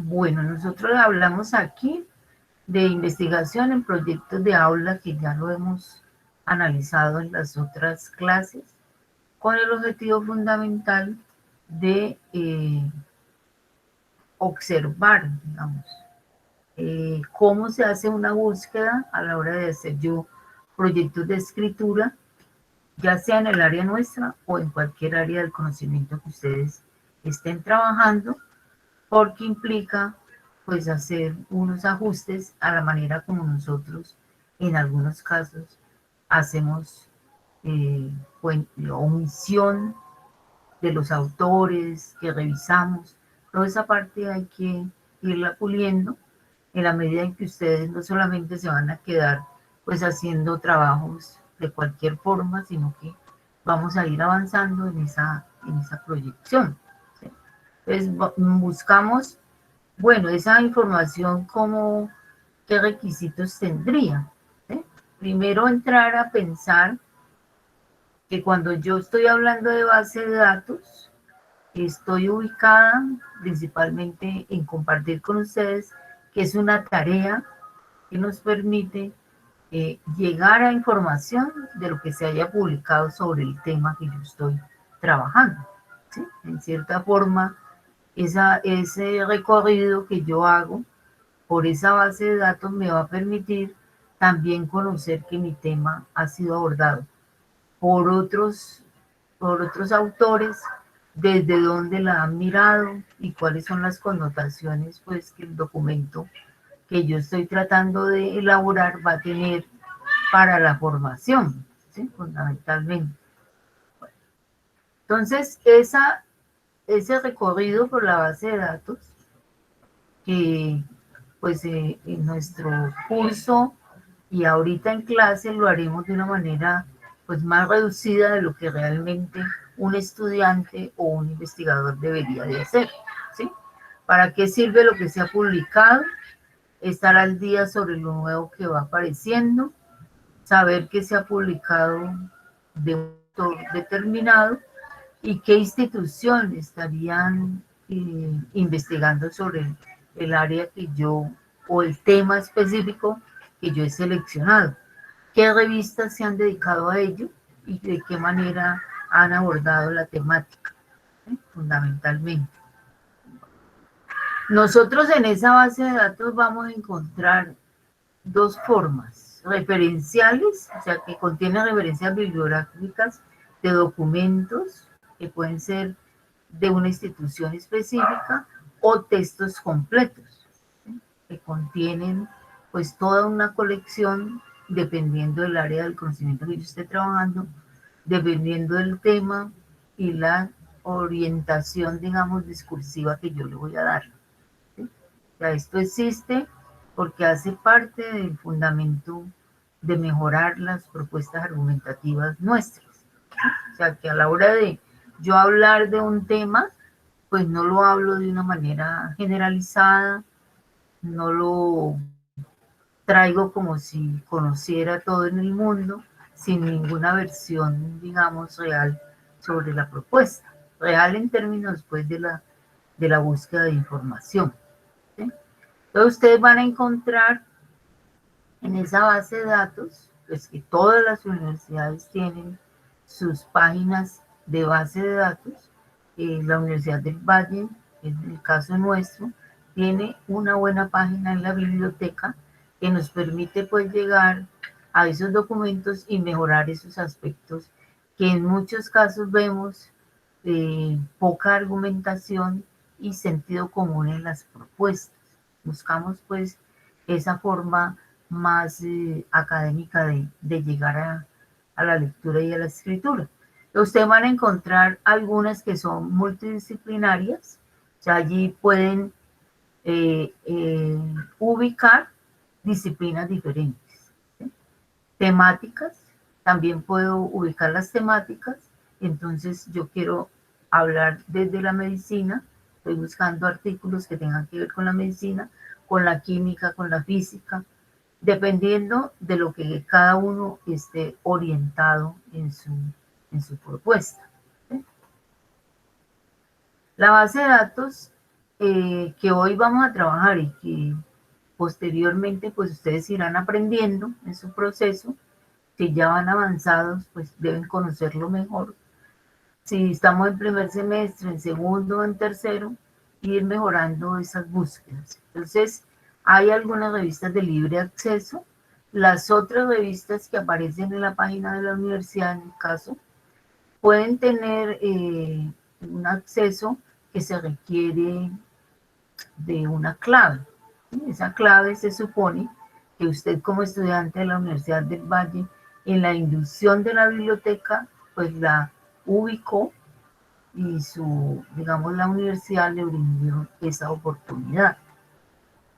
Bueno, nosotros hablamos aquí de investigación en proyectos de aula, que ya lo hemos analizado en las otras clases, con el objetivo fundamental de observar, digamos, cómo se hace una búsqueda a la hora de hacer yo proyectos de escritura, ya sea en el área nuestra o en cualquier área del conocimiento que ustedes estén trabajando, porque implica pues hacer unos ajustes a la manera como nosotros en algunos casos hacemos omisión de los autores que revisamos. Toda esa parte hay que irla puliendo en la medida en que ustedes no solamente se van a quedar pues haciendo trabajos de cualquier forma, sino que vamos a ir avanzando en esa proyección. ¿Sí? Entonces buscamos, bueno, esa información, ¿cómo, qué requisitos tendría? ¿Sí? Primero entrar a pensar que cuando yo estoy hablando de base de datos, estoy ubicada principalmente en compartir con ustedes que es una tarea que nos permite llegar a información de lo que se haya publicado sobre el tema que yo estoy trabajando. ¿Sí? En cierta forma, ese recorrido que yo hago por esa base de datos me va a permitir también conocer que mi tema ha sido abordado por otros, por otros autores, desde dónde la han mirado y cuáles son las connotaciones pues, que el documento que yo estoy tratando de elaborar va a tener para la formación, ¿sí? Fundamentalmente. Entonces, ese recorrido por la base de datos, que pues en nuestro curso y ahorita en clase lo haremos de una manera pues más reducida de lo que realmente un estudiante o un investigador debería de hacer, ¿sí? ¿Para qué sirve lo que se ha publicado? Estar al día sobre lo nuevo que va apareciendo, saber qué se ha publicado de un autor determinado y qué institución estarían investigando sobre el área que yo o el tema específico que yo he seleccionado, qué revistas se han dedicado a ello y de qué manera han abordado la temática, ¿sí? Fundamentalmente. Nosotros en esa base de datos vamos a encontrar dos formas: referenciales, o sea, que contienen referencias bibliográficas de documentos que pueden ser de una institución específica, o textos completos, ¿sí? Que contienen pues toda una colección dependiendo del área del conocimiento que yo esté trabajando, dependiendo del tema y la orientación, digamos, discursiva que yo le voy a dar. ¿Sí? O sea, esto existe porque hace parte del fundamento de mejorar las propuestas argumentativas nuestras. O sea, que a la hora de yo hablar de un tema, pues no lo hablo de una manera generalizada, no lo traigo como si conociera todo en el mundo, sin ninguna versión, digamos, real sobre la propuesta, real en términos pues de la búsqueda de información. ¿Sí? Entonces ustedes van a encontrar en esa base de datos, pues que todas las universidades tienen sus páginas de base de datos. La Universidad del Valle, en el caso nuestro, tiene una buena página en la biblioteca que nos permite pues llegar a esos documentos y mejorar esos aspectos que en muchos casos vemos poca argumentación y sentido común en las propuestas. Buscamos pues esa forma más académica de llegar a la lectura y a la escritura. Ustedes van a encontrar algunas que son multidisciplinarias, o sea, allí pueden ubicar disciplinas diferentes, ¿sí? Temáticas, también puedo ubicar las temáticas. Entonces yo quiero hablar desde la medicina, estoy buscando artículos que tengan que ver con la medicina, con la química, con la física, dependiendo de lo que cada uno esté orientado en su propuesta. ¿Sí? La base de datos que hoy vamos a trabajar y que posteriormente pues ustedes irán aprendiendo en su proceso. Si ya van avanzados, pues deben conocerlo mejor. Si estamos en primer semestre, en segundo, en tercero, ir mejorando esas búsquedas. Entonces, hay algunas revistas de libre acceso. Las otras revistas que aparecen en la página de la universidad, en el caso, pueden tener un acceso que se requiere de una clave. Esa clave se supone que usted como estudiante de la Universidad del Valle, en la inducción de la biblioteca, pues la ubicó y digamos, la universidad le brindó esa oportunidad.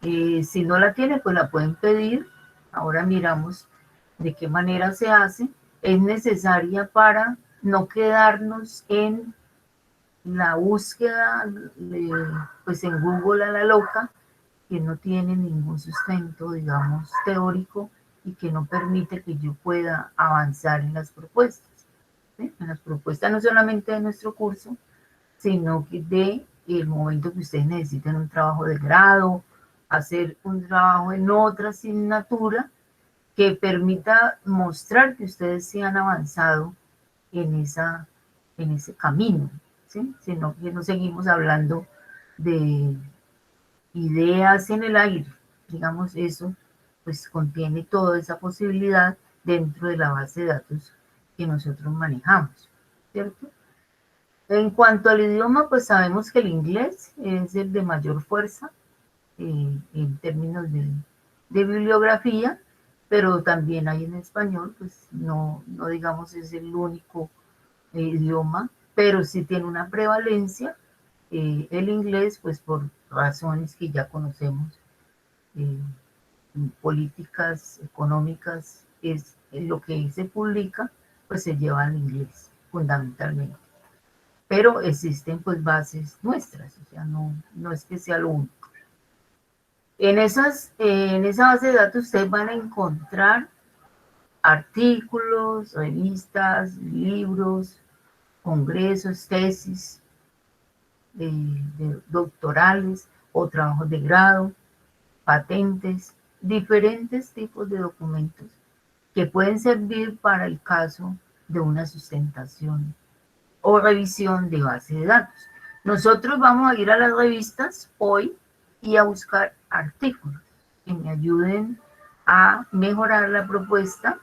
Si no la tiene, pues la pueden pedir. Ahora miramos de qué manera se hace. Es necesaria para no quedarnos en la búsqueda, pues en Google a la loca, que no tiene ningún sustento, digamos, teórico y que no permite que yo pueda avanzar en las propuestas. ¿Sí? En las propuestas no solamente de nuestro curso, sino que de el momento que ustedes necesiten un trabajo de grado, hacer un trabajo en otra asignatura que permita mostrar que ustedes se han avanzado en, en ese camino, ¿sí? Sino que no seguimos hablando de ideas en el aire, digamos, eso pues contiene toda esa posibilidad dentro de la base de datos que nosotros manejamos, ¿cierto? En cuanto al idioma, pues sabemos que el inglés es el de mayor fuerza en términos de bibliografía, pero también hay en español, pues no digamos es el único idioma, pero sí tiene una prevalencia el inglés, pues por razones que ya conocemos, eh, políticas, económicas, es lo que se publica, pues se lleva al inglés fundamentalmente. Pero existen pues bases nuestras, o sea, no es que sea lo único. En esa base de datos ustedes van a encontrar artículos, revistas, libros, congresos, tesis doctorales o trabajos de grado, patentes, diferentes tipos de documentos que pueden servir para el caso de una sustentación o revisión de base de datos. Nosotros vamos a ir a las revistas hoy y a buscar artículos que me ayuden a mejorar la propuesta.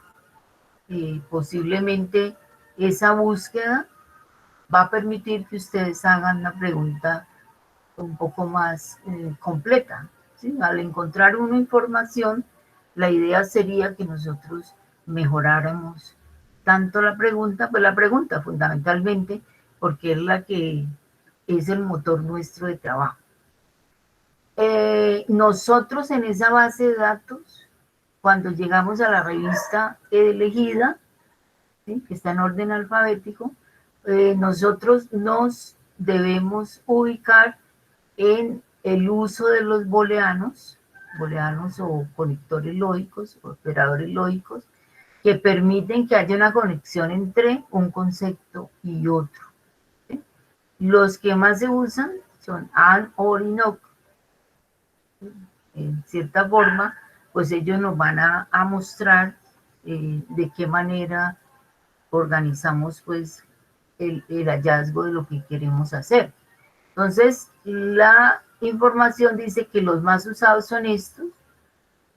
Posiblemente esa búsqueda va a permitir que ustedes hagan una pregunta un poco más completa. ¿Sí? Al encontrar una información, la idea sería que nosotros mejoráramos tanto la pregunta, pues la pregunta fundamentalmente, porque es la que es el motor nuestro de trabajo. Nosotros en esa base de datos, cuando llegamos a la revista elegida, ¿sí? Que está en orden alfabético, nosotros nos debemos ubicar en el uso de los booleanos o conectores lógicos, o operadores lógicos, que permiten que haya una conexión entre un concepto y otro. ¿Sí? Los que más se usan son AND, OR y NOT. En cierta forma, pues ellos nos van a mostrar de qué manera organizamos pues el hallazgo de lo que queremos hacer. Entonces, la información dice que los más usados son estos.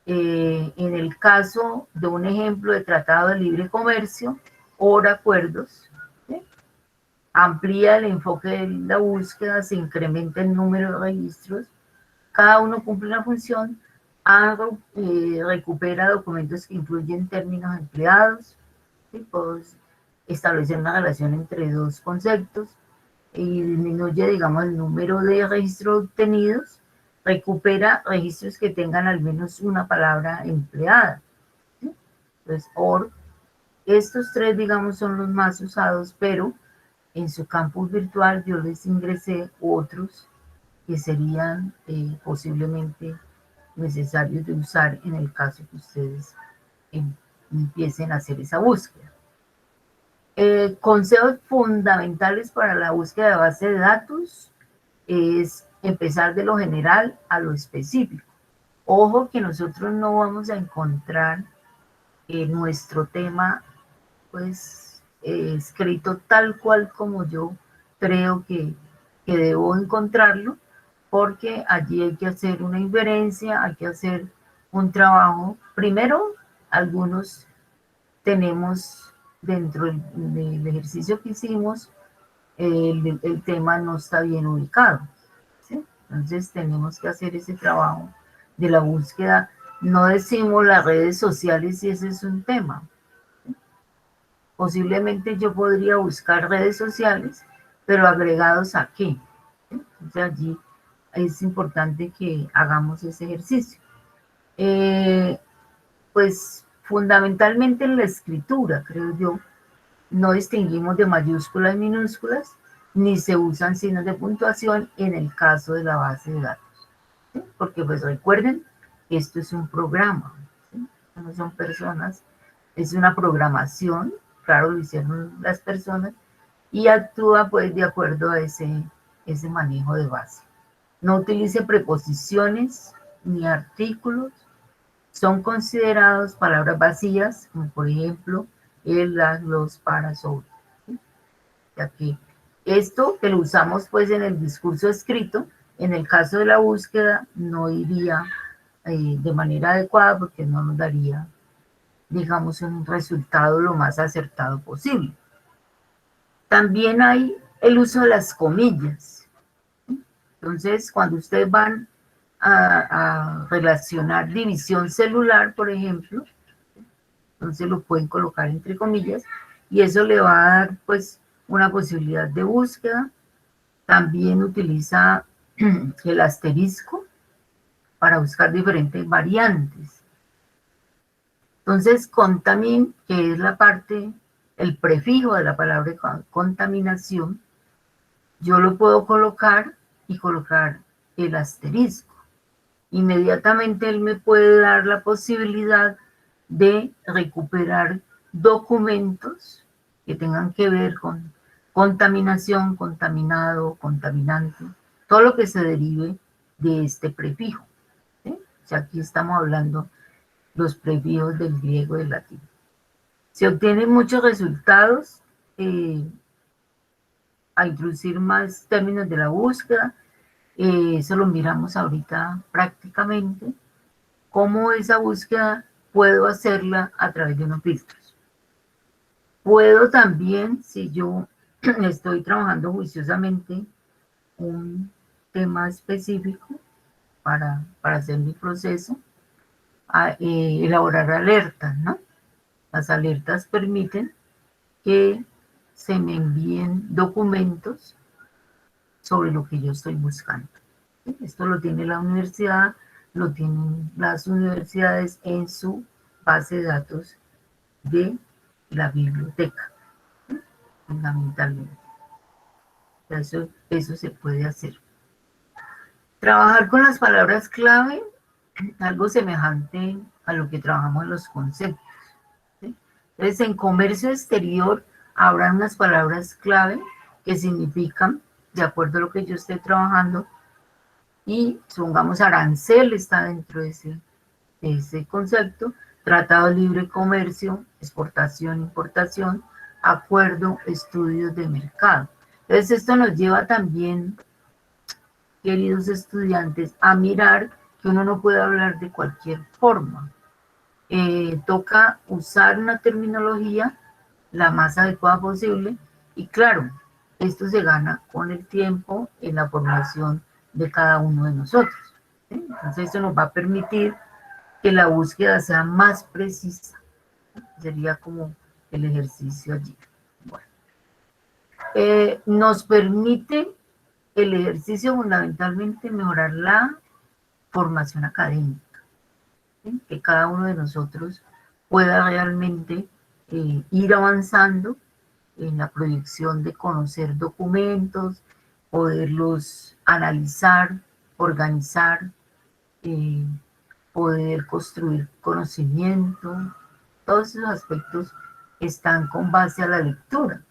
En el caso de un ejemplo de tratado de libre comercio o de acuerdos, ¿sí? Amplía el enfoque de la búsqueda, se incrementa el número de registros, cada uno cumple una función, recupera documentos que incluyen términos empleados, ¿sí? Pues, establecer una relación entre dos conceptos, y disminuye, digamos, el número de registros obtenidos, recupera registros que tengan al menos una palabra empleada. ¿Sí? Entonces, OR, estos tres, digamos, son los más usados, pero en su campus virtual yo les ingresé otros que serían posiblemente necesarios de usar en el caso que ustedes empiecen a hacer esa búsqueda. Consejos fundamentales para la búsqueda de base de datos es empezar de lo general a lo específico. Ojo que nosotros no vamos a encontrar nuestro tema pues escrito tal cual como yo creo que debo encontrarlo, porque allí hay que hacer una inferencia, hay que hacer un trabajo. Primero, algunos tenemos dentro del ejercicio que hicimos, el tema no está bien ubicado, ¿sí? Entonces tenemos que hacer ese trabajo de la búsqueda. No decimos las redes sociales si ese es un tema. Posiblemente yo podría buscar redes sociales, pero agregados a qué. Entonces allí es importante que hagamos ese ejercicio. Pues fundamentalmente en la escritura, creo yo, no distinguimos de mayúsculas y minúsculas, ni se usan signos de puntuación en el caso de la base de datos, ¿sí? Porque pues recuerden, esto es un programa, ¿sí? No son personas, es una programación, claro, lo hicieron las personas, y actúa pues de acuerdo a ese manejo de base. No utilice preposiciones ni artículos, son considerados palabras vacías, como por ejemplo, el, las, los, para, sobre. ¿Sí? Ya que esto que lo usamos pues en el discurso escrito, en el caso de la búsqueda no iría de manera adecuada porque no nos daría, digamos, un resultado lo más acertado posible. También hay el uso de las comillas. Entonces, cuando ustedes van a relacionar división celular, por ejemplo, entonces lo pueden colocar entre comillas y eso le va a dar pues una posibilidad de búsqueda. También utiliza el asterisco para buscar diferentes variantes. Entonces, contamin, que es la parte, el prefijo de la palabra contaminación, yo lo puedo colocar y colocar el asterisco. Inmediatamente él me puede dar la posibilidad de recuperar documentos que tengan que ver con contaminación, contaminado, contaminante, todo lo que se derive de este prefijo, ¿sí? O sea, aquí estamos hablando los prefijos del griego y del latín. Se obtienen muchos resultados a introducir más términos de la búsqueda. Eso lo miramos ahorita prácticamente, cómo esa búsqueda puedo hacerla a través de unos filtros. Puedo también, si yo estoy trabajando juiciosamente un tema específico para hacer mi proceso, elaborar alertas, ¿no? Las alertas permiten que se me envíen documentos sobre lo que yo estoy buscando. Esto lo tiene la universidad, lo tienen las universidades en su base de datos de la biblioteca, fundamentalmente. Eso se puede hacer. Trabajar con las palabras clave, algo semejante a lo que trabajamos en los conceptos, ¿sí? Entonces, en comercio exterior habrá unas palabras clave que significan, de acuerdo a lo que yo esté trabajando, y supongamos arancel está dentro de ese concepto, tratado de libre comercio, exportación, importación, acuerdo, estudios de mercado. Entonces esto nos lleva también, queridos estudiantes, a mirar que uno no puede hablar de cualquier forma. Toca usar una terminología la más adecuada posible y claro, esto se gana con el tiempo en la formación de cada uno de nosotros, ¿sí? Entonces eso nos va a permitir que la búsqueda sea más precisa. Sería como el ejercicio allí. Bueno. Nos permite el ejercicio fundamentalmente mejorar la formación académica, ¿sí? Que cada uno de nosotros pueda realmente ir avanzando en la proyección de conocer documentos, poderlos analizar, organizar, eh, poder construir conocimiento. Todos esos aspectos están con base a la lectura.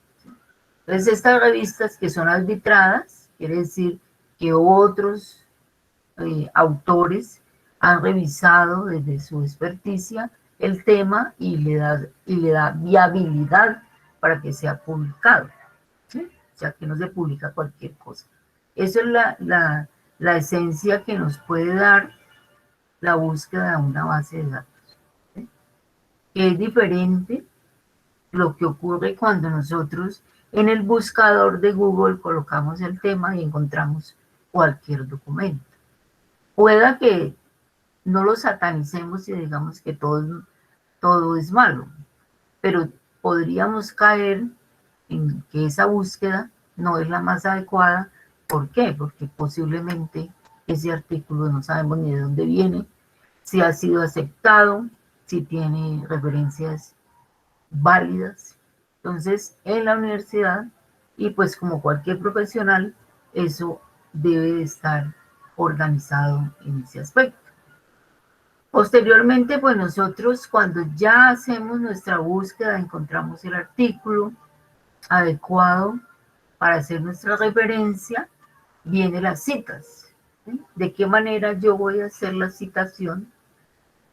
Entonces, estas revistas que son arbitradas, quiere decir que otros autores han revisado desde su experticia el tema y le da viabilidad para que sea publicado, ¿sí? O sea, que no se publica cualquier cosa. Eso es la esencia que nos puede dar la búsqueda de una base de datos, ¿sí? Que es diferente lo que ocurre cuando nosotros en el buscador de Google colocamos el tema y encontramos cualquier documento. Pueda que no lo satanicemos y digamos que todo es malo, pero podríamos caer en que esa búsqueda no es la más adecuada. ¿Por qué? Porque posiblemente ese artículo no sabemos ni de dónde viene, si ha sido aceptado, si tiene referencias válidas. Entonces, en la universidad, y pues como cualquier profesional, eso debe de estar organizado en ese aspecto. Posteriormente, pues nosotros cuando ya hacemos nuestra búsqueda, encontramos el artículo adecuado para hacer nuestra referencia, vienen las citas, ¿sí? ¿De qué manera yo voy a hacer la citación?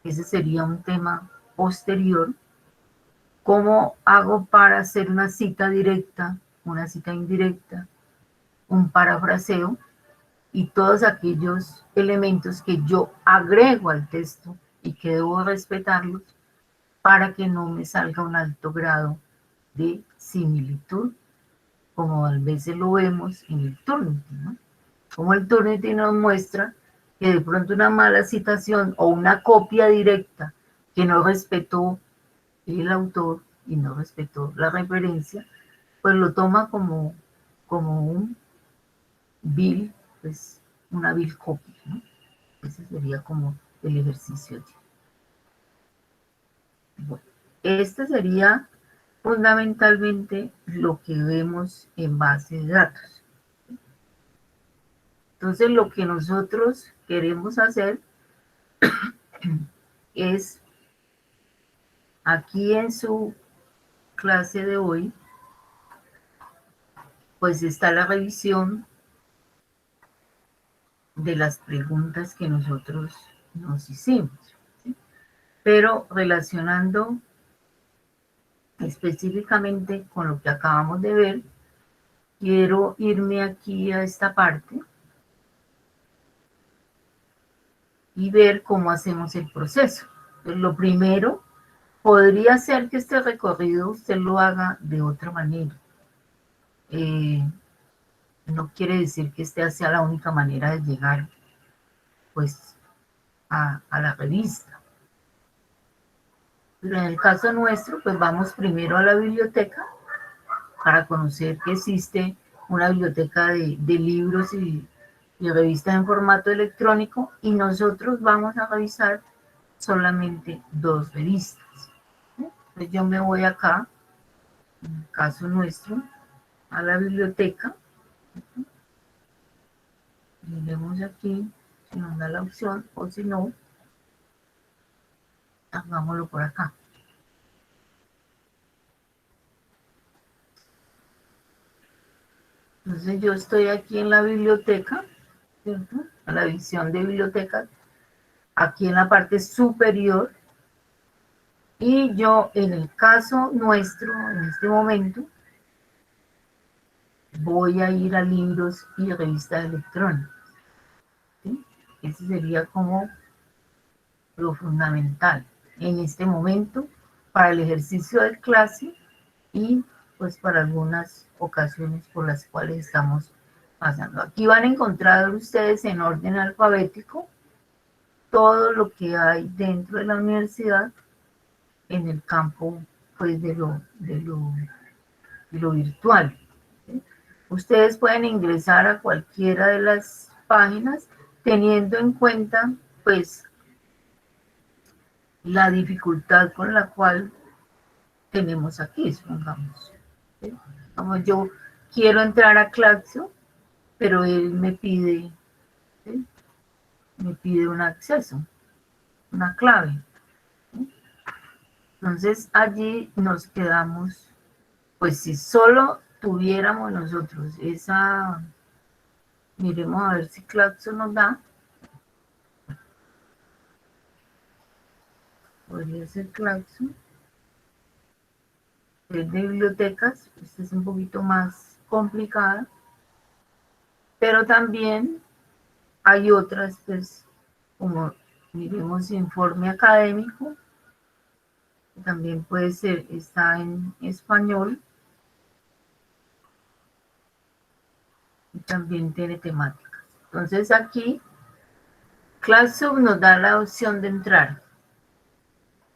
Ese sería un tema posterior. ¿Cómo hago para hacer una cita directa, una cita indirecta, un parafraseo y todos aquellos elementos que yo agrego al texto y que debo respetarlos para que no me salga un alto grado de similitud, como a veces lo vemos en el Turnitin, ¿no? Como el Turnitin nos muestra que de pronto una mala citación o una copia directa que no respetó el autor y no respetó la referencia, pues lo toma como un vil, pues una vil copia, ¿no? Ese sería como el ejercicio. Bueno, este sería fundamentalmente lo que vemos en base de datos. Entonces, lo que nosotros queremos hacer es, aquí en su clase de hoy, pues está la revisión de las preguntas que nosotros nos hicimos, ¿sí? Pero relacionando específicamente con lo que acabamos de ver, quiero irme aquí a esta parte y ver cómo hacemos el proceso. Entonces, lo primero, podría ser que este recorrido usted lo haga de otra manera. No quiere decir que esta sea la única manera de llegar, pues, a la revista. Pero en el caso nuestro, pues vamos primero a la biblioteca para conocer que existe una biblioteca de libros y revistas en formato electrónico, y nosotros vamos a revisar solamente 2 revistas. Entonces yo me voy acá, en el caso nuestro, a la biblioteca, y vemos aquí si nos da la opción, o si no, hagámoslo por acá. Entonces yo estoy aquí en la biblioteca, ¿cierto? A la visión de biblioteca, aquí en la parte superior, y yo en el caso nuestro, en este momento, voy a ir a libros y revistas electrónicas, ¿sí? Ese sería como lo fundamental en este momento para el ejercicio de clase y pues para algunas ocasiones por las cuales estamos pasando. Aquí van a encontrar ustedes en orden alfabético todo lo que hay dentro de la universidad en el campo pues de lo virtual, ¿sí? Ustedes pueden ingresar a cualquiera de las páginas teniendo en cuenta pues la dificultad con la cual tenemos aquí, supongamos, ¿sí? Como yo quiero entrar a Claxo, pero él me pide, ¿sí? Me pide un acceso, una clave, ¿sí? Entonces allí nos quedamos, pues si solo tuviéramos nosotros Miremos a ver si Claxo nos da. Podría ser Claxo. Es de bibliotecas. Esta es un poquito más complicada. Pero también hay otras, pues, como miremos informe académico. También puede ser, está en español. Y también tiene temáticas. Entonces aquí Classroom nos da la opción de entrar.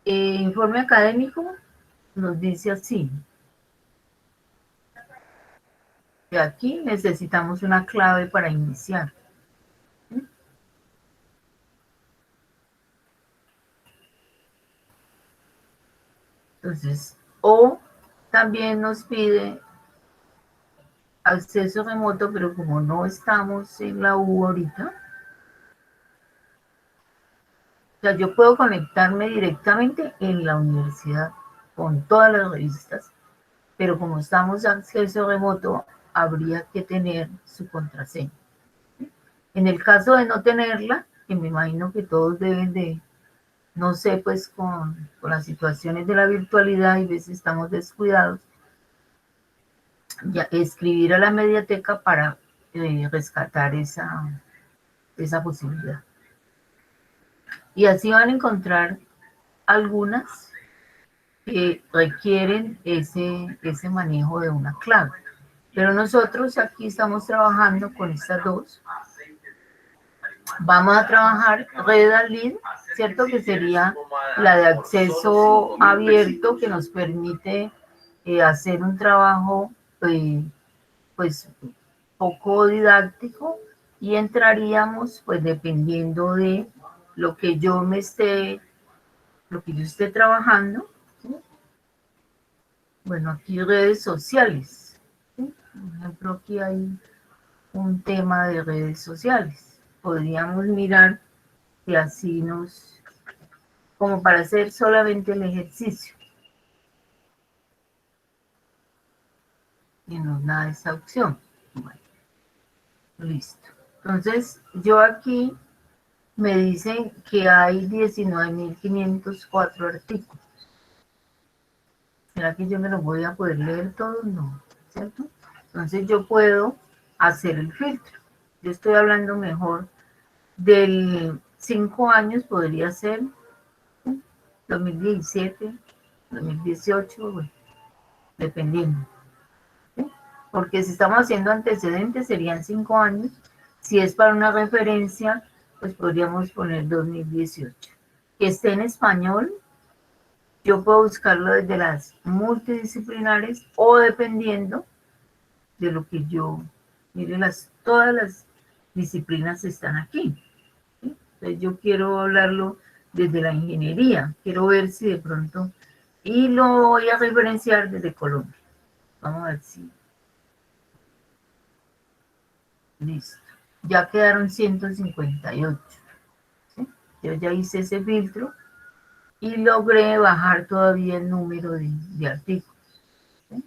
Informe académico nos dice así. Y aquí necesitamos una clave para iniciar. Entonces, o también nos pide acceso remoto, pero como no estamos en la U ahorita, o sea, yo puedo conectarme directamente en la universidad con todas las revistas, pero como estamos en acceso remoto, habría que tener su contraseña. En el caso de no tenerla, que me imagino que todos deben de, no sé, pues con las situaciones de la virtualidad y a veces estamos descuidados, ya escribir a la mediateca para rescatar esa posibilidad. Y así van a encontrar algunas que requieren ese manejo de una clave. Pero nosotros aquí estamos trabajando con estas dos. Vamos a trabajar Red Lead, ¿cierto? Que sería la de acceso abierto que nos permite hacer un trabajo pues poco didáctico y entraríamos pues dependiendo de lo que yo esté trabajando, ¿sí? Bueno, aquí redes sociales, ¿sí? Por ejemplo, aquí hay un tema de redes sociales. Podríamos mirar y así como para hacer solamente el ejercicio. Y nos da esa opción. Bueno, listo. Entonces, yo aquí me dicen que hay 19.504 artículos. ¿Será que yo me los voy a poder leer todos? No, ¿cierto? Entonces yo puedo hacer el filtro. Yo estoy hablando mejor del 5 años, podría ser 2017, 2018, bueno, dependiendo. ¿Sí? Porque si estamos haciendo antecedentes serían 5 años. Si es para una referencia, pues podríamos poner 2018. Que esté en español, yo puedo buscarlo desde las multidisciplinares o dependiendo de lo que yo, mire, todas las disciplinas están aquí. ¿Sí? Entonces yo quiero hablarlo desde la ingeniería, quiero ver si de pronto, y lo voy a referenciar desde Colombia. Vamos a ver si, listo. Ya quedaron 158. ¿Sí? Yo ya hice ese filtro y logré bajar todavía el número de artículos. ¿Sí?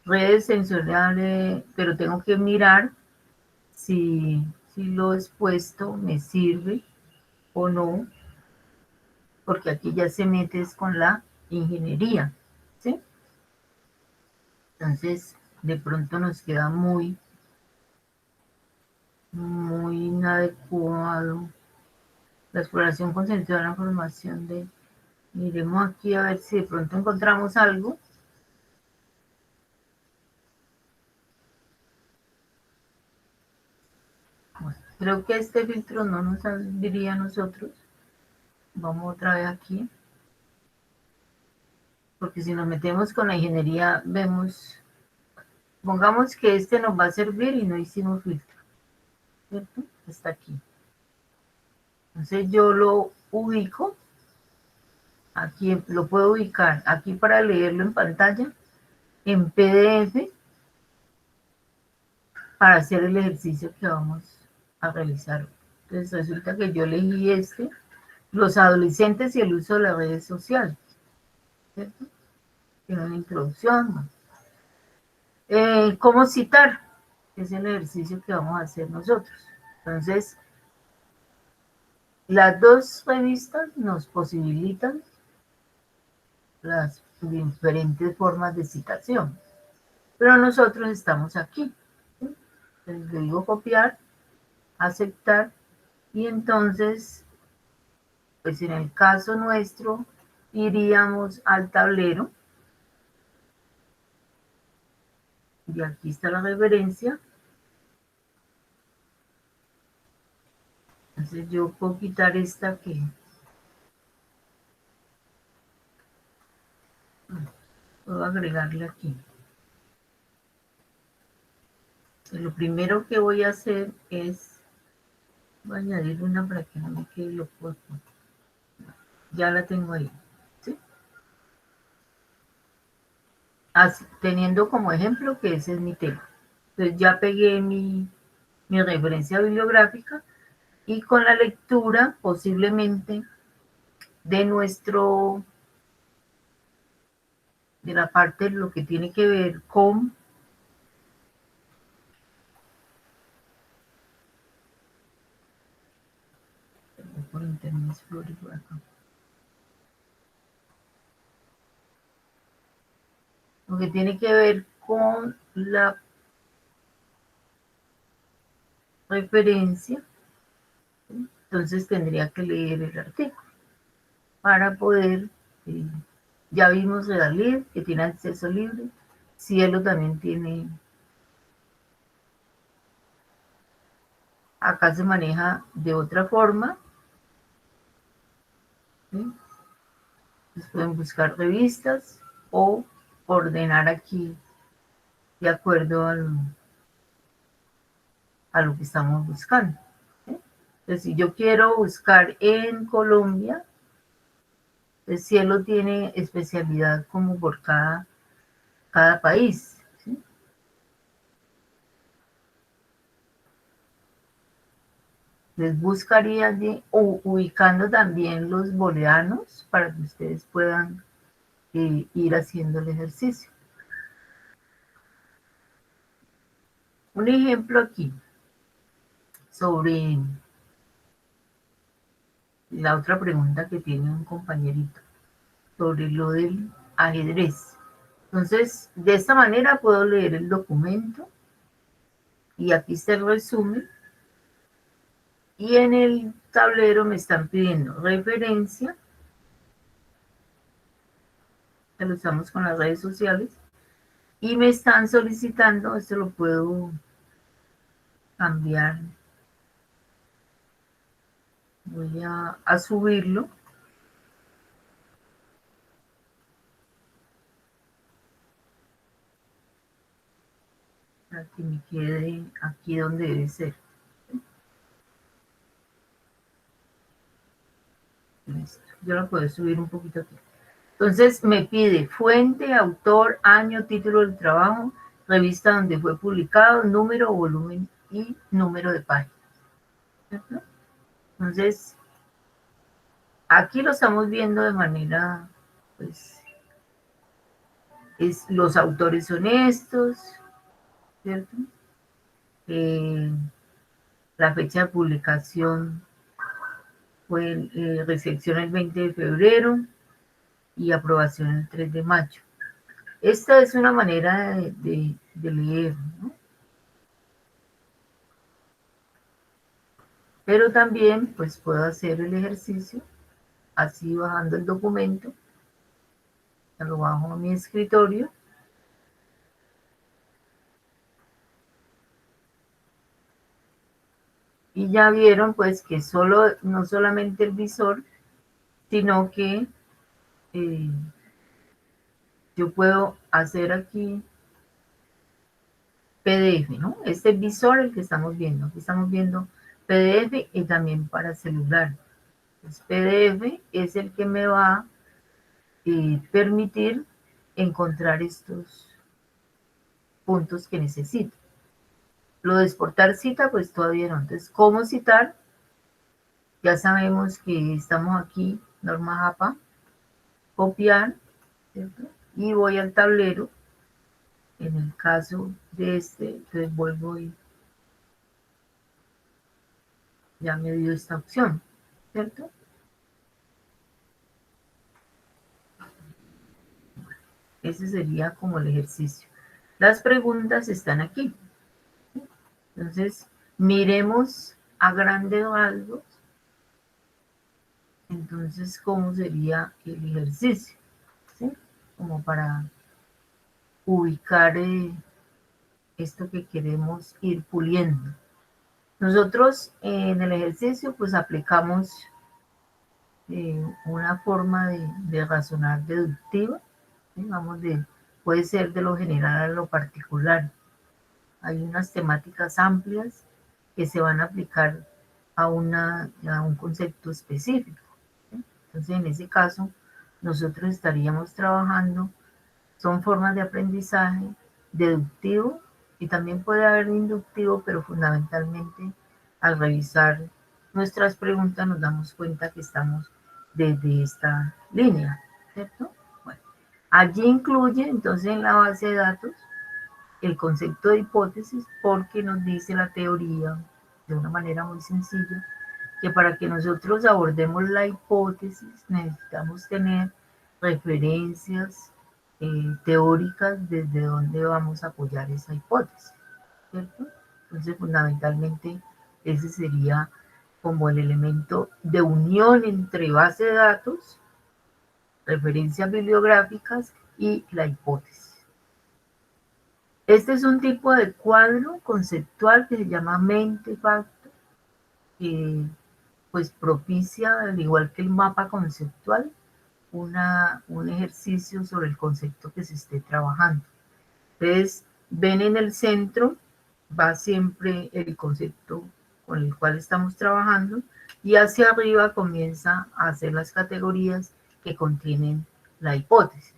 Redes sensoriales, pero tengo que mirar si lo expuesto me sirve o no, porque aquí ya se mete con la ingeniería, ¿sí? Entonces, de pronto nos queda muy inadecuado la exploración concentrada en la formación de... Miremos aquí a ver si de pronto encontramos algo. Bueno, creo que este filtro no nos serviría a nosotros. Vamos otra vez aquí. Porque si nos metemos con la ingeniería, vemos... Pongamos que este nos va a servir y no hicimos filtro, ¿cierto? Está aquí. Entonces yo lo ubico. Aquí lo puedo ubicar. Aquí para leerlo en pantalla. En PDF. Para hacer el ejercicio que vamos a realizar. Entonces resulta que yo elegí los adolescentes y el uso de las redes sociales, ¿cierto? Tiene una introducción. ¿Cómo citar? es el ejercicio que vamos a hacer nosotros. Entonces, las dos revistas nos posibilitan las diferentes formas de citación, pero nosotros estamos aquí. ¿Sí? Entonces, le digo copiar, aceptar, y entonces, pues en el caso nuestro, iríamos al tablero, y aquí está la referencia. Entonces yo puedo quitar esta que puedo agregarle aquí. Entonces, lo primero que voy a hacer es, voy a añadir una para que no me quede lo puesto. Ya la tengo ahí. ¿Sí? Así, teniendo como ejemplo que ese es mi tema. Entonces ya pegué mi referencia bibliográfica y con la lectura posiblemente de de la parte de lo que tiene que ver con por internet por acá. Lo que tiene que ver con la referencia, ¿sí? Entonces tendría que leer el artículo para poder, eh, ya vimos Redalid, que tiene acceso libre, Cielo también tiene, acá se maneja de otra forma, ¿sí? Entonces pueden buscar revistas o ordenar aquí de acuerdo a lo que estamos buscando, ¿sí? Entonces, si yo quiero buscar en Colombia, el Cielo tiene especialidad como por cada país, ¿sí? Les buscaría ubicando también los booleanos para que ustedes puedan ir haciendo el ejercicio. Un ejemplo aquí sobre la otra pregunta que tiene un compañerito, sobre lo del ajedrez. Entonces, de esta manera puedo leer el documento y aquí está el resumen. Y en el tablero me están pidiendo referencia, que lo usamos con las redes sociales, y me están solicitando, esto lo puedo cambiar, voy a subirlo para que me quede aquí donde debe ser. Listo. Yo lo puedo subir un poquito aquí. Entonces me pide fuente, autor, año, título del trabajo, revista donde fue publicado, número, volumen y número de página. ¿Cierto? Entonces, aquí lo estamos viendo de manera, pues, los autores son estos, ¿cierto? Eh, la fecha de publicación fue recepción el 20 de febrero y aprobación el 3 de mayo. Esta es una manera de leer, ¿no? Pero también pues puedo hacer el ejercicio así bajando el documento, ya lo bajo a mi escritorio y ya vieron pues que no solamente el visor, sino que eh, yo puedo hacer aquí PDF, ¿no? Este visor el que estamos viendo, aquí estamos viendo PDF y también para celular. Entonces, PDF es el que me va a permitir encontrar estos puntos que necesito. Lo de exportar cita, pues todavía no. Entonces, ¿cómo citar? Ya sabemos que estamos aquí, norma JAPA, copiar, ¿cierto? Y voy al tablero, En el caso de este, entonces vuelvo y ya me dio esta opción, ¿cierto? Ese sería como el ejercicio. Las preguntas están aquí. Entonces, miremos a grandes rasgos, entonces, cómo sería el ejercicio, ¿sí? Como para ubicar esto que queremos ir puliendo. Nosotros en el ejercicio, pues aplicamos una forma de razonar deductiva, digamos, puede ser de lo general a lo particular. Hay unas temáticas amplias que se van a aplicar a un concepto específico, ¿sí? Entonces, en ese caso, nosotros estaríamos trabajando, son formas de aprendizaje deductivo y también puede haber inductivo, pero fundamentalmente al revisar nuestras preguntas nos damos cuenta que estamos desde esta línea, ¿cierto? Bueno, allí incluye entonces en la base de datos el concepto de hipótesis porque nos dice la teoría de una manera muy sencilla que para que nosotros abordemos la hipótesis necesitamos tener referencias teóricas desde donde vamos a apoyar esa hipótesis, ¿cierto? Entonces, fundamentalmente, ese sería como el elemento de unión entre base de datos, referencias bibliográficas y la hipótesis. Este es un tipo de cuadro conceptual que se llama mente-facto, que pues propicia, al igual que el mapa conceptual, un ejercicio sobre el concepto que se esté trabajando. Entonces, ven en el centro, va siempre el concepto con el cual estamos trabajando y hacia arriba comienza a hacer las categorías que contienen la hipótesis.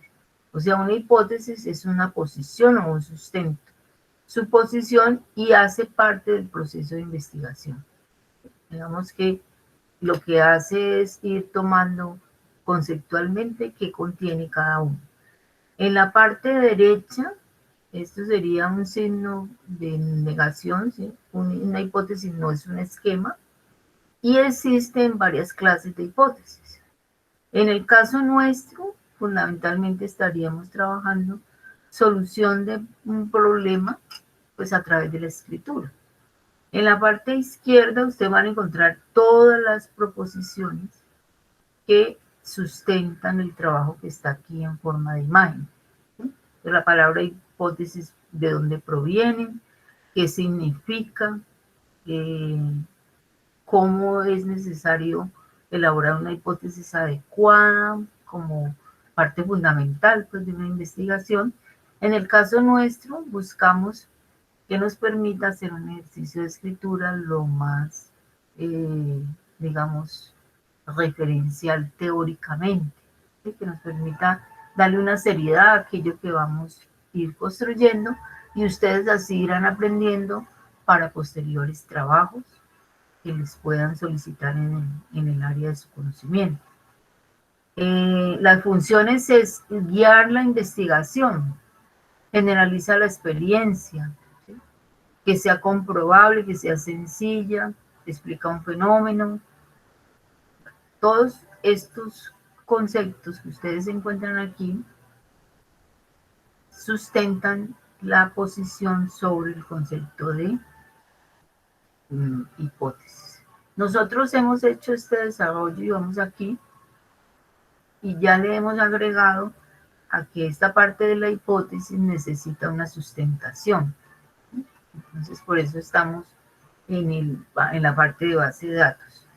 O sea, una hipótesis es una posición o un sustento, su posición y hace parte del proceso de investigación. Digamos que lo que hace es ir tomando conceptualmente qué contiene cada uno. En la parte derecha, esto sería un signo de negación, ¿sí? Una hipótesis no es un esquema y existen varias clases de hipótesis. En el caso nuestro, fundamentalmente estaríamos trabajando solución de un problema pues a través de la escritura. En la parte izquierda usted van a encontrar todas las proposiciones que sustentan el trabajo que está aquí en forma de imagen. ¿Sí? La palabra hipótesis, de dónde provienen, qué significa, eh, cómo es necesario elaborar una hipótesis adecuada como parte fundamental pues, de una investigación. En el caso nuestro, buscamos que nos permita hacer un ejercicio de escritura lo más, digamos, referencial teóricamente, ¿sí? Que nos permita darle una seriedad a aquello que vamos a ir construyendo y ustedes así irán aprendiendo para posteriores trabajos que les puedan solicitar en el área de su conocimiento. Las funciones es guiar la investigación, generalizar la experiencia, ¿sí? Que sea comprobable, que sea sencilla, explica un fenómeno. Todos estos conceptos que ustedes encuentran aquí sustentan la posición sobre el concepto de hipótesis. Nosotros hemos hecho este desarrollo y vamos aquí y ya le hemos agregado a que esta parte de la hipótesis necesita una sustentación. Entonces, por eso estamos en la parte de base de datos.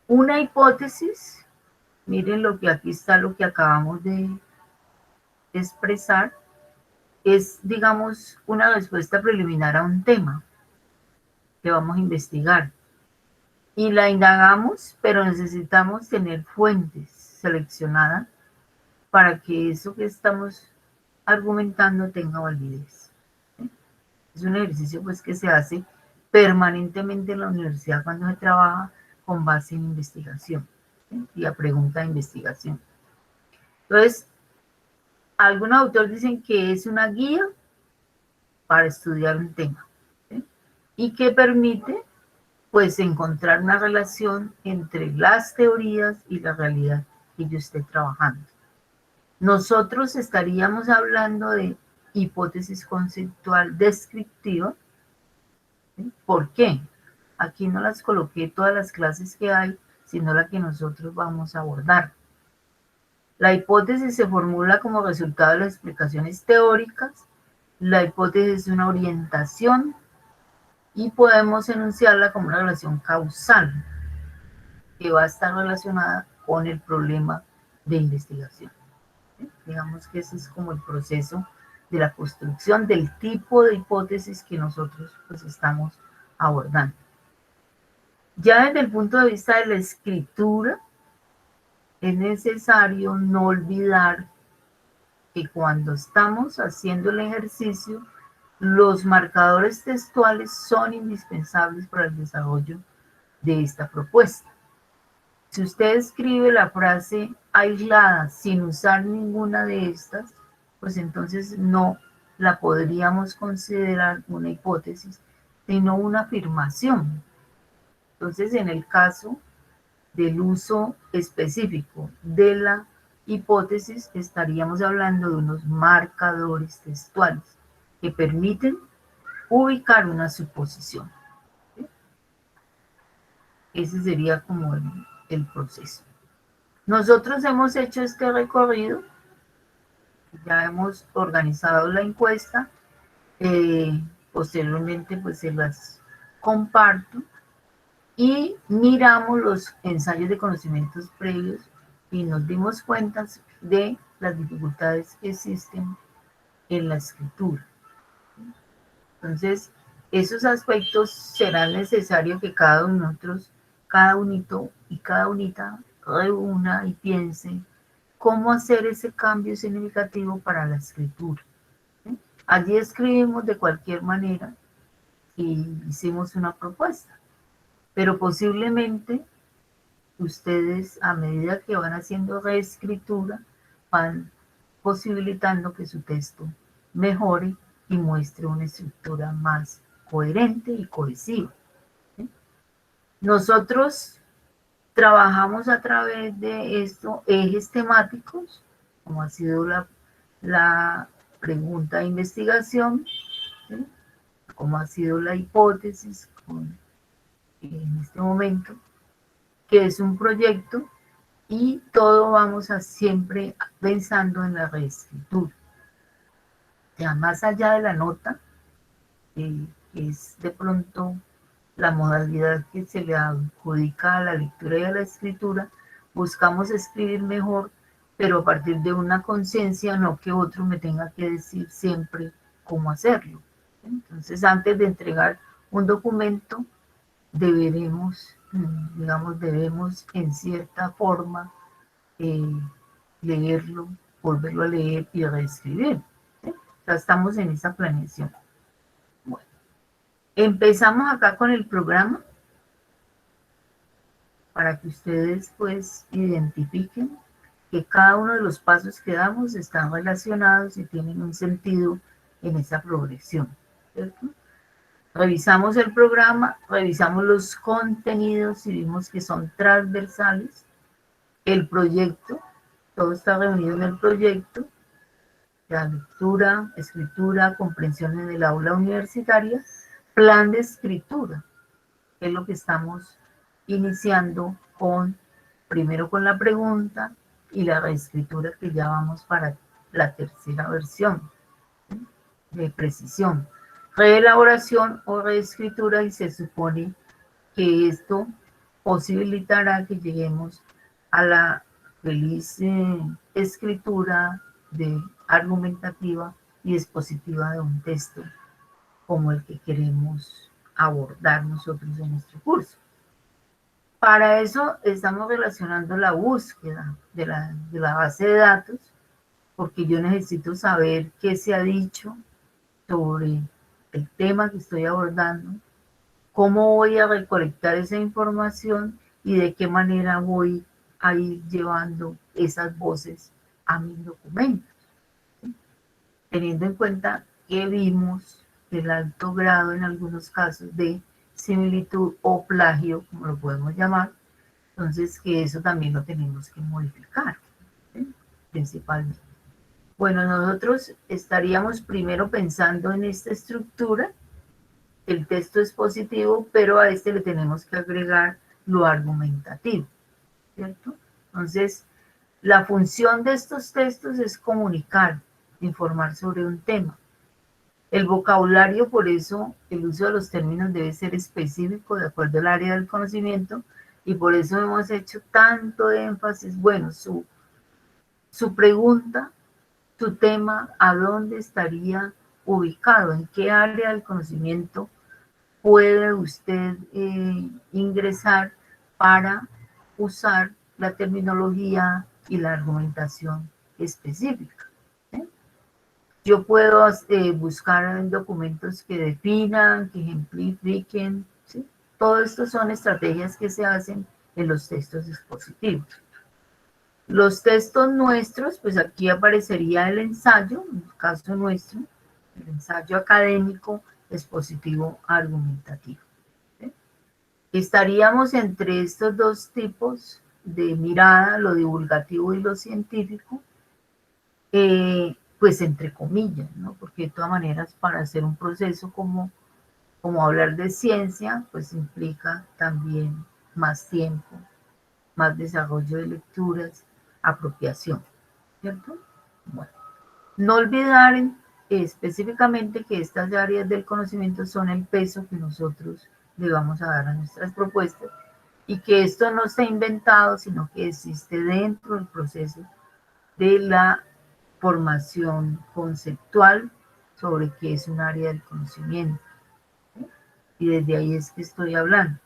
Una hipótesis, miren lo que aquí está, lo que acabamos de expresar, es, digamos, una respuesta preliminar a un tema que vamos a investigar. Y la indagamos, pero necesitamos tener fuentes seleccionadas para que eso que estamos argumentando tenga validez. ¿Sí? Es un ejercicio pues que se hace permanentemente en la universidad cuando se trabaja con base en investigación, ¿sí? Y a pregunta de investigación. Entonces, algunos autores dicen que es una guía para estudiar un tema, ¿sí? Y que permite pues encontrar una relación entre las teorías y la realidad que yo esté trabajando. Nosotros estaríamos hablando de hipótesis conceptual descriptiva. ¿Sí? ¿Por qué? Aquí no las coloqué todas las clases que hay, sino la que nosotros vamos a abordar. La hipótesis se formula como resultado de las explicaciones teóricas. La hipótesis es una orientación y podemos enunciarla como una relación causal que va a estar relacionada con el problema de investigación. ¿Sí? Digamos que ese es como el proceso de la construcción del tipo de hipótesis que nosotros pues estamos abordando. Ya desde el punto de vista de la escritura, es necesario no olvidar que cuando estamos haciendo el ejercicio, los marcadores textuales son indispensables para el desarrollo de esta propuesta. Si usted escribe la frase aislada sin usar ninguna de estas, pues entonces no la podríamos considerar una hipótesis, sino una afirmación. Entonces, en el caso del uso específico de la hipótesis, estaríamos hablando de unos marcadores textuales que permiten ubicar una suposición. ¿Sí? Ese sería como el proceso. Nosotros hemos hecho este recorrido, ya hemos organizado la encuesta, posteriormente pues se las comparto y miramos los ensayos de conocimientos previos y nos dimos cuenta de las dificultades que existen en la escritura. Entonces, esos aspectos serán necesarios que cada uno de nosotros, cada unito y cada unita reúna y piense cómo hacer ese cambio significativo para la escritura. ¿Sí? Allí escribimos de cualquier manera y hicimos una propuesta, pero posiblemente ustedes a medida que van haciendo reescritura van posibilitando que su texto mejore y muestre una estructura más coherente y cohesiva. ¿Sí? Nosotros trabajamos a través de esto ejes temáticos, como ha sido la pregunta de investigación, ¿sí? Como ha sido la hipótesis en este momento, que es un proyecto y todo vamos a siempre pensando en la reescritura. Ya más allá de la nota, es de pronto la modalidad que se le adjudica a la lectura y a la escritura, buscamos escribir mejor, pero a partir de una conciencia, no que otro me tenga que decir siempre cómo hacerlo. Entonces, antes de entregar un documento, debemos en cierta forma leerlo, volverlo a leer y reescribir. ¿Sí? O sea, estamos en esa planeación. Bueno, empezamos acá con el programa para que ustedes pues identifiquen que cada uno de los pasos que damos están relacionados y tienen un sentido en esa progresión, ¿cierto? Revisamos el programa, revisamos los contenidos y vimos que son transversales. El proyecto, todo está reunido en el proyecto, la lectura, escritura, comprensión en el aula universitaria, plan de escritura, que es lo que estamos iniciando primero con la pregunta y la reescritura que ya vamos para la tercera versión, ¿sí? De precisión. Reelaboración o reescritura y se supone que esto posibilitará que lleguemos a la feliz escritura argumentativa y expositiva de un texto como el que queremos abordar nosotros en nuestro curso. Para eso estamos relacionando la búsqueda de la base de datos, porque yo necesito saber qué se ha dicho sobre el tema que estoy abordando, cómo voy a recolectar esa información y de qué manera voy a ir llevando esas voces a mis documentos, ¿sí? Teniendo en cuenta que vimos el alto grado en algunos casos de similitud o plagio, como lo podemos llamar. Entonces, que eso también lo tenemos que modificar, ¿sí? Principalmente. Bueno, nosotros estaríamos primero pensando en esta estructura. El texto es positivo, pero a este le tenemos que agregar lo argumentativo, ¿cierto? Entonces, la función de estos textos es comunicar, informar sobre un tema. El vocabulario, por eso, el uso de los términos debe ser específico de acuerdo al área del conocimiento, y por eso hemos hecho tanto énfasis. Bueno, su pregunta, su tema, ¿a dónde estaría ubicado? ¿En qué área del conocimiento puede usted ingresar para usar la terminología y la argumentación específica? ¿Sí? Yo puedo buscar en documentos que definan, que ejemplifiquen, ¿sí? Todo esto son estrategias que se hacen en los textos expositivos. Los textos nuestros, pues aquí aparecería el ensayo, en el caso nuestro, el ensayo académico, expositivo, argumentativo. ¿Sí? Estaríamos entre estos dos tipos de mirada, lo divulgativo y lo científico, pues entre comillas, ¿no? Porque de todas maneras para hacer un proceso como hablar de ciencia, pues implica también más tiempo, más desarrollo de lecturas, apropiación, ¿cierto? Bueno, no olvidar específicamente que estas áreas del conocimiento son el peso que nosotros le vamos a dar a nuestras propuestas y que esto no está inventado, sino que existe dentro del proceso de la formación conceptual sobre qué es un área del conocimiento. ¿Sí? Y desde ahí es que estoy hablando.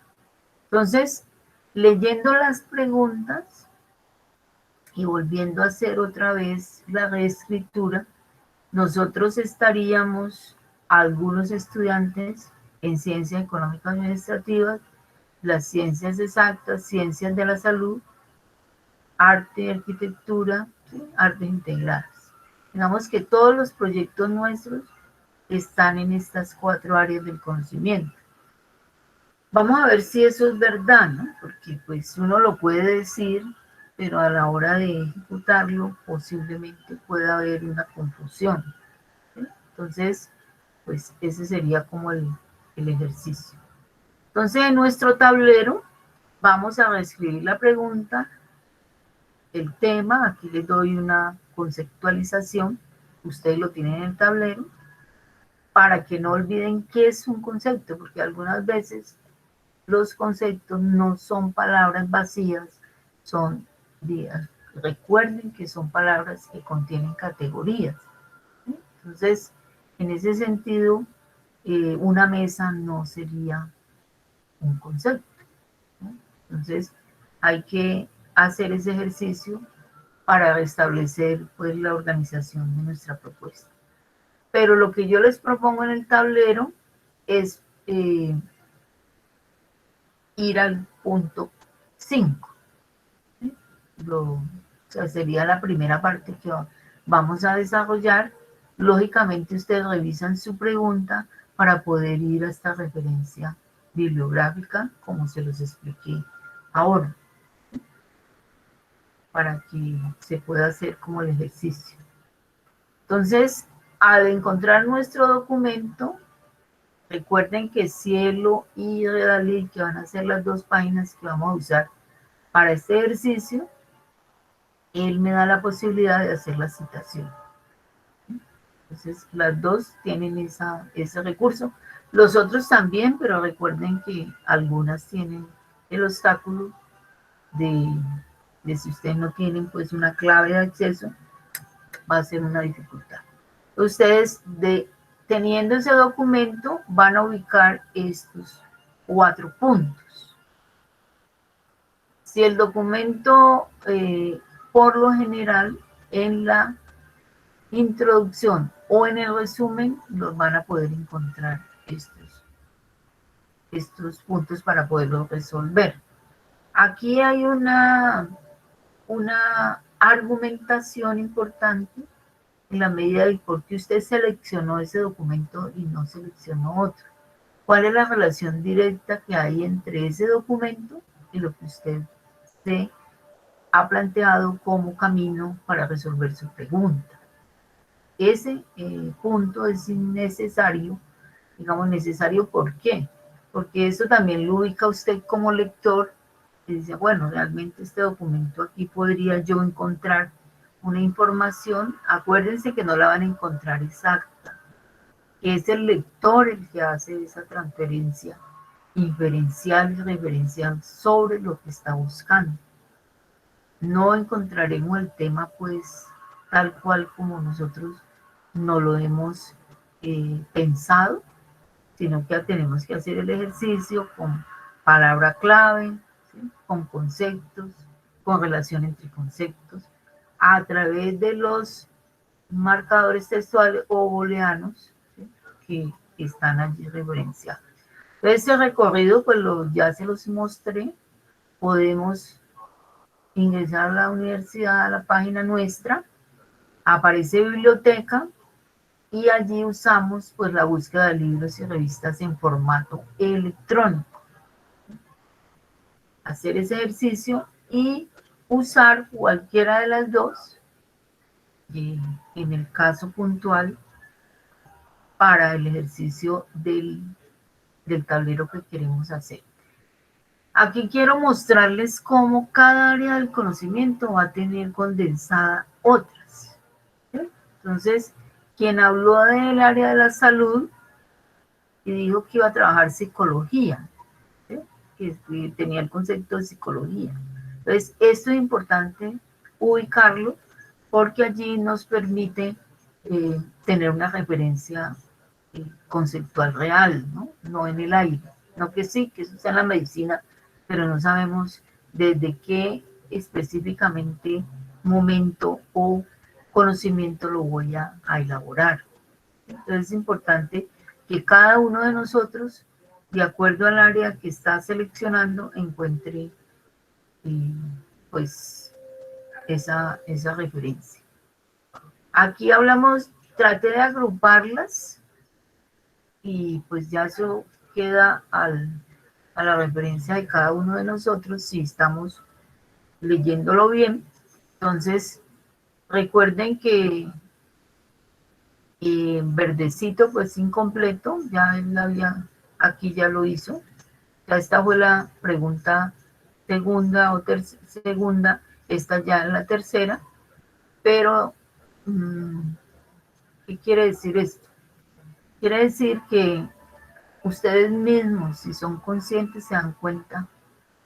Entonces, leyendo las preguntas y volviendo a hacer otra vez la reescritura, nosotros estaríamos, algunos estudiantes en ciencias económicas administrativas, las ciencias exactas, ciencias de la salud, arte y arquitectura, ¿sí? Artes integradas. Digamos que todos los proyectos nuestros están en estas 4 áreas del conocimiento. Vamos a ver si eso es verdad, ¿no? Porque pues uno lo puede decir, pero a la hora de ejecutarlo posiblemente pueda haber una confusión, ¿sí? Entonces, pues ese sería como el ejercicio. Entonces, en nuestro tablero vamos a reescribir la pregunta, el tema, aquí les doy una conceptualización, ustedes lo tienen en el tablero, para que no olviden qué es un concepto, porque algunas veces los conceptos no son palabras vacías, son, recuerden que son palabras que contienen categorías, ¿sí? Entonces, en ese sentido, una mesa no sería un concepto, ¿no? Entonces, hay que hacer ese ejercicio para restablecer pues la organización de nuestra propuesta. Pero lo que yo les propongo en el tablero es ir al punto 5. ¿Sí? O sea, sería la primera parte que vamos a desarrollar. Lógicamente ustedes revisan su pregunta para poder ir a esta referencia bibliográfica, como se los expliqué ahora, para que se pueda hacer como el ejercicio. Entonces, al encontrar nuestro documento, recuerden que Cielo y Redalí, que van a ser las 2 páginas que vamos a usar para este ejercicio, él me da la posibilidad de hacer la citación. Entonces, las 2 tienen ese recurso. Los otros también, pero recuerden que algunas tienen el obstáculo de si ustedes no tienen pues una clave de acceso, va a ser una dificultad. Ustedes, teniendo ese documento, van a ubicar estos 4 puntos. Si el documento, por lo general, en la introducción o en el resumen, los van a poder encontrar estos puntos para poderlos resolver. Aquí hay una argumentación importante en la medida de por qué usted seleccionó ese documento y no seleccionó otro. ¿Cuál es la relación directa que hay entre ese documento y lo que usted se ha planteado como camino para resolver su pregunta? Ese punto es innecesario, digamos necesario, ¿por qué? Porque eso también lo ubica usted como lector y dice, bueno, realmente este documento aquí podría yo encontrar una información, acuérdense que no la van a encontrar exacta, que es el lector el que hace esa transferencia inferencial y referencial sobre lo que está buscando. No encontraremos el tema pues tal cual como nosotros no lo hemos pensado, sino que tenemos que hacer el ejercicio con palabra clave, ¿sí? Con conceptos, con relación entre conceptos, a través de los marcadores textuales o booleanos, ¿sí? Que están allí referenciados. Entonces, ese recorrido, pues ya se los mostré. Podemos ingresar a la universidad, a la página nuestra, aparece biblioteca y allí usamos pues la búsqueda de libros y revistas en formato electrónico. Hacer ese ejercicio y usar cualquiera de las dos, en el caso puntual, para el ejercicio del tablero que queremos hacer. Aquí quiero mostrarles cómo cada área del conocimiento va a tener condensada otras. ¿Sí? Entonces, quien habló del área de la salud y dijo que iba a trabajar psicología, ¿sí? Que tenía el concepto de psicología. Entonces, esto es importante ubicarlo porque allí nos permite tener una referencia conceptual real, ¿no? No en el aire. No que sí, que eso sea en la medicina, pero no sabemos desde qué específicamente momento o conocimiento lo voy a elaborar. Entonces es importante que cada uno de nosotros, de acuerdo al área que está seleccionando, encuentre pues esa referencia. Aquí hablamos, trate de agruparlas y pues ya eso queda a la referencia de cada uno de nosotros si estamos leyéndolo bien. Entonces, recuerden que verdecito pues incompleto, ya él había, aquí ya lo hizo. Ya esta fue la pregunta segunda o segunda, esta ya es la tercera, pero ¿qué quiere decir esto? Quiere decir que ustedes mismos, si son conscientes, se dan cuenta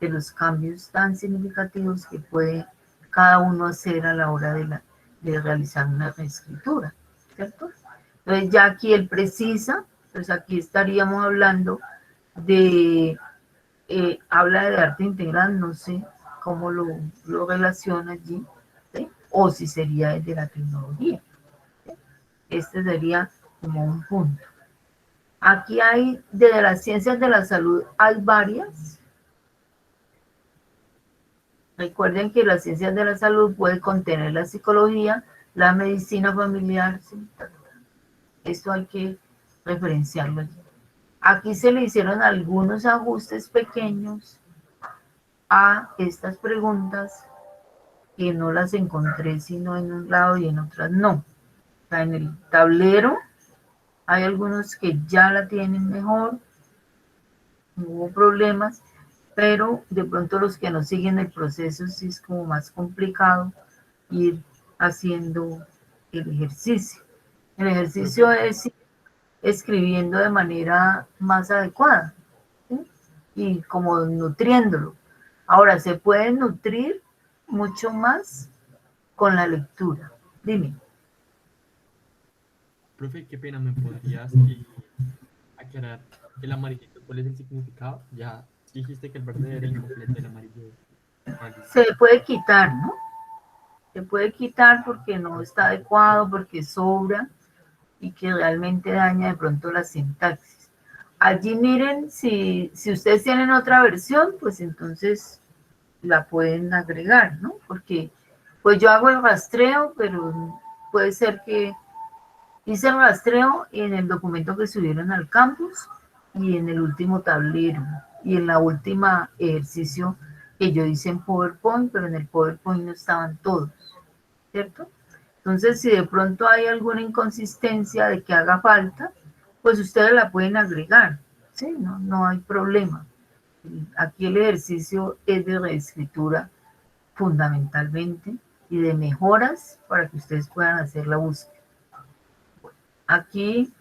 de los cambios tan significativos que puede cada uno hacer a la hora de realizar una reescritura, ¿cierto? Entonces ya aquí él precisa, pues aquí estaríamos hablando de, habla de arte integral, no sé cómo lo relaciona allí, ¿sí? O si sería de la tecnología. ¿Sí? Este sería como un punto. Aquí hay, de las ciencias de la salud, hay varias. Recuerden que las ciencias de la salud puede contener la psicología, la medicina familiar, ¿sí? Esto hay que referenciarlo allí. Aquí se le hicieron algunos ajustes pequeños a estas preguntas que no las encontré sino en un lado y en otras no. O sea, en el tablero hay algunos que ya la tienen mejor, no hubo problemas, pero de pronto los que no siguen el proceso sí es como más complicado ir haciendo el ejercicio. El ejercicio es ir escribiendo de manera más adecuada, ¿sí? Y como nutriéndolo. Ahora, se puede nutrir mucho más con la lectura. Dime. Profe, qué pena, ¿me podrías aclarar el amarillito? ¿Cuál es el significado? Ya dijiste que el verde era incompleto, el amarillo, ¿cuál dice? Se puede quitar, ¿no? Se puede quitar porque no está adecuado, porque sobra y que realmente daña de pronto la sintaxis. Allí miren, si ustedes tienen otra versión, pues entonces la pueden agregar, ¿no? Porque pues yo hago el rastreo, pero puede ser que hice el rastreo en el documento que subieron al campus y en el último tablero y en la última ejercicio que yo hice en PowerPoint, pero en el PowerPoint no estaban todos, ¿cierto? Entonces, si de pronto hay alguna inconsistencia de que haga falta, pues ustedes la pueden agregar, ¿sí? No hay problema. Aquí el ejercicio es de reescritura fundamentalmente y de mejoras para que ustedes puedan hacer la búsqueda. Aquí,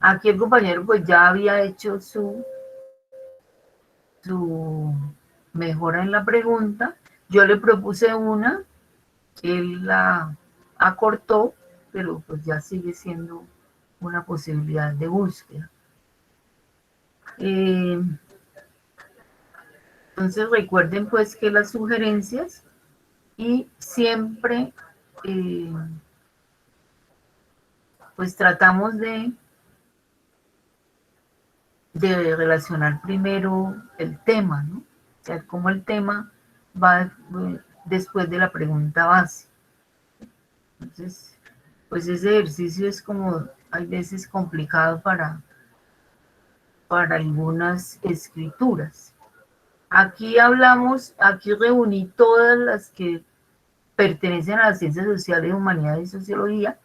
aquí el compañero pues ya había hecho su mejora en la pregunta. Yo le propuse una, él la acortó, pero pues ya sigue siendo una posibilidad de búsqueda. Entonces recuerden pues que las sugerencias y siempre pues tratamos de relacionar primero el tema, ¿no? O sea, cómo el tema va después de la pregunta base. Entonces, pues ese ejercicio es como, hay veces complicado para algunas escrituras. Aquí hablamos, aquí reuní todas las que pertenecen a las ciencias sociales, humanidades y sociología.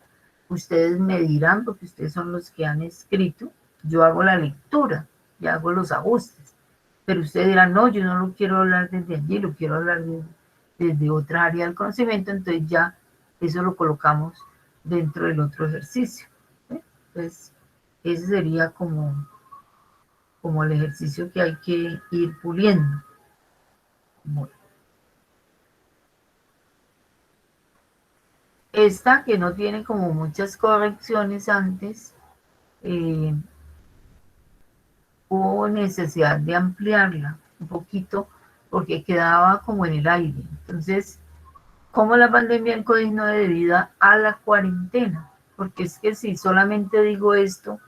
Ustedes me dirán, porque ustedes son los que han escrito, yo hago la lectura y hago los ajustes. Pero ustedes dirán, no, yo no lo quiero hablar desde allí, lo quiero hablar desde otra área del conocimiento, entonces ya eso lo colocamos dentro del otro ejercicio. Entonces, ese sería como el ejercicio que hay que ir puliendo. Bueno. Esta que no tiene como muchas correcciones antes, hubo necesidad de ampliarla un poquito porque quedaba como en el aire. Entonces, ¿cómo la pandemia del COVID no es debida a la cuarentena? Porque es que si solamente digo esto,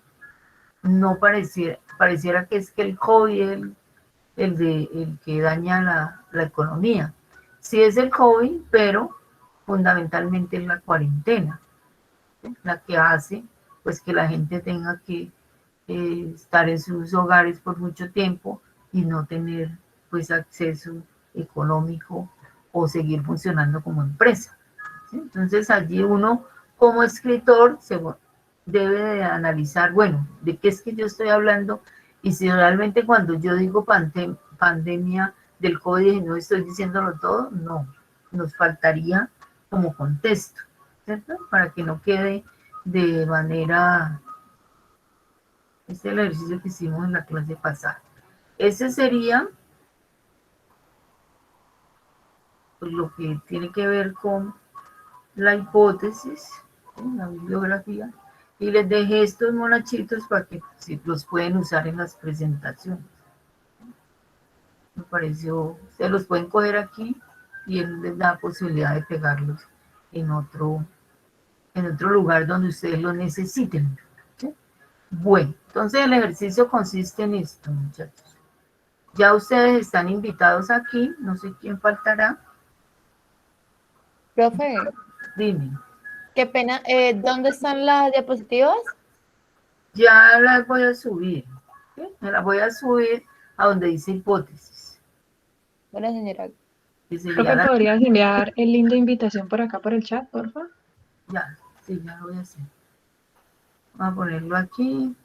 no pareciera que es que el COVID es el que daña la economía. Sí es el COVID, pero fundamentalmente es la cuarentena, ¿sí? La que hace pues que la gente tenga que estar en sus hogares por mucho tiempo y no tener pues acceso económico o seguir funcionando como empresa, ¿sí? Entonces allí uno como escritor se debe de analizar, bueno, de qué es que yo estoy hablando y si realmente cuando yo digo pandemia del COVID no estoy diciéndolo todo, no, nos faltaría como contexto, ¿cierto? Para que no quede de manera. Este es el ejercicio que hicimos en la clase pasada. Ese sería pues, lo que tiene que ver con la hipótesis, ¿sí? La bibliografía. Y les dejé estos monachitos para que si los pueden usar en las presentaciones. Me pareció, se los pueden coger aquí y él les da posibilidad de pegarlos en otro lugar donde ustedes lo necesiten, ¿sí? Bueno, entonces el ejercicio consiste en esto, muchachos. Ya ustedes están invitados aquí, no sé quién faltará. Profe, Dime. qué pena. ¿Dónde están las diapositivas? Ya las voy a subir, ¿sí? Me las voy a subir a donde dice hipótesis. Bueno, señora. Que sería Profe, ¿podrías enviar el link de invitación por acá por el chat, por favor? Ya, sí, ya lo voy a hacer. Vamos a ponerlo aquí.